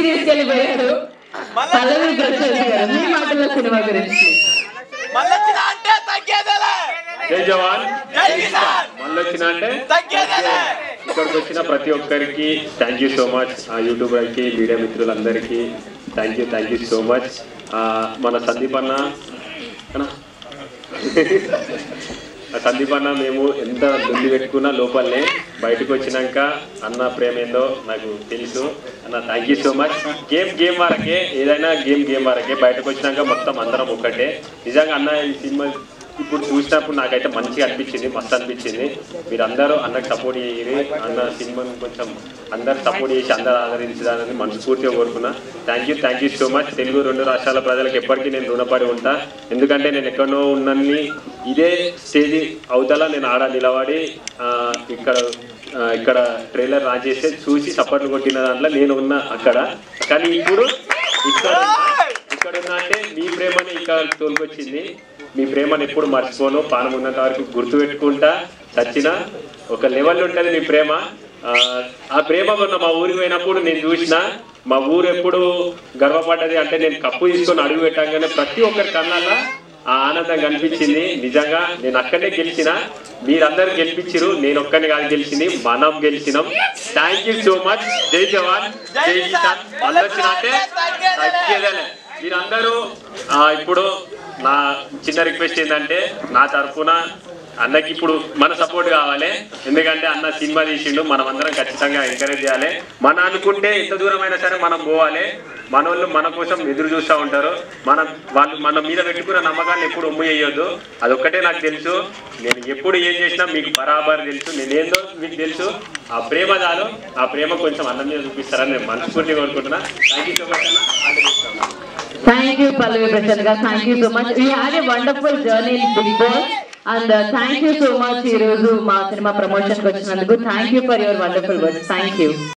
తీసుకెళ్ళిపోయారు. పల్లవి ప్రసాద్ గారు మీ మాటల సినిమా గురించి. జై జవాన్ మళ్ళొచ్చిన అంటే ఇక్కడికి వచ్చిన ప్రతి ఒక్కరికి థ్యాంక్ యూ సో మచ్. యూట్యూబర్కి మీడియా మిత్రులందరికీ థ్యాంక్ యూ సో మచ్. మన సందీప్ అన్న మేము ఎంత దుల్లి పెట్టుకున్నా లోపలనే బయటకు వచ్చినాక అన్న ప్రేమ ఏందో నాకు తెలుసు అన్న. Thank you so much. Game వరకే, ఏదైనా గేమ్ వరకే. బయటకు వచ్చినాక మొత్తం అందరం ఒక్కటే. నిజంగా అన్న ఈ సినిమా ఇప్పుడు చూసినప్పుడు నాకైతే మంచిగా అనిపించింది, మస్తు అనిపించింది. మీరందరూ అన్నకు సపోర్ట్ చేయాలి. అన్న సినిమాను కొంచెం అందరు సపోర్ట్ చేసి అందరు ఆదరించాలని మనస్ఫూర్తిగా కోరుకున్నా. Thank you so much. Telugu 2 రాష్ట్రాల ప్రజలకు ఎప్పటికీ నేను రుణపడి ఉంటా. ఎందుకంటే నేను ఎక్కడో ఉన్నన్ని ఇదే స్టేజ్ అవతల నేను ఆడ నిలబడి ఇక్కడ ట్రైలర్ లాంచ్ చేస్తే చూసి సపోర్ట్లు కొట్టిన దాంట్లో నేను ఉన్నా అక్కడ. కానీ ఇప్పుడు ఇక్కడ ఉన్నా అంటే మీ ప్రేమని ఇక్కడ తోలుకొచ్చింది. మీ ప్రేమను ఎప్పుడు మర్చిపోను. పానం ఉన్నంత వరకు గుర్తు పెట్టుకుంటా. చచ్చిన ఒక లెవెల్ ఉంటుంది మీ ప్రేమ. ఆ ప్రేమ మొన్న మా ఊరికి పోయినప్పుడు నేను చూసిన. మా ఊరు ఎప్పుడు గర్వపడ్డది అంటే నేను కప్పు తీసుకొని అడుగు పెట్టగానే ప్రతి ఒక్కరి కళ్ళల్లో ఆ ఆనందం కనిపించింది. నిజంగా నేను అక్కడనే గెలిచిన, మీరందరూ గెలిపించారు. నేను ఒక్కరిని కాదు గెలిచింది, మనం గెలిచినాం. థ్యాంక్ యూ సో మచ్. జై జవాన్ జై కిసాన్. మళ్ళొచ్చిన అంటే తగ్గేదేలే. మీరందరూ ఇప్పుడు నా చిన్న రిక్వెస్ట్ ఏంటంటే నా తరఫున అన్నకి ఇప్పుడు మన సపోర్ట్ కావాలి. ఎందుకంటే అన్న సినిమా తీసిండు, మనం అందరం ఖచ్చితంగా ఎంకరేజ్ చేయాలి. మన అనుకుంటే ఎంత దూరమైనా సరే మనం పోవాలి. మన వాళ్ళు మన కోసం ఎదురు చూస్తూ ఉంటారు. వాళ్ళు మన మీద పెట్టుకున్న నమ్మకాన్ని ఎప్పుడు ఒమ్ము చేయొద్దు. అదొక్కటే నాకు తెలుసు. నేను ఎప్పుడు ఏం చేసినా మీకు బరాబర్ తెలుసు. నేనేందో మీకు తెలుసు. ఆ ప్రేమ చాలు. ఆ ప్రేమ కొంచెం అన్నం మీద చూపిస్తారని నేను మనస్ఫూర్తిగా కోరుకుంటున్నా. థ్యాంక్ యూ సో మచ్ అన్న. Thank you, Pallavi Prasad garu. Thank you so much. We had a wonderful journey in Big Boss, and thank you so much. Ee roju ma cinema promotion ku vachinanduku. Thank you for your wonderful words. Thank you.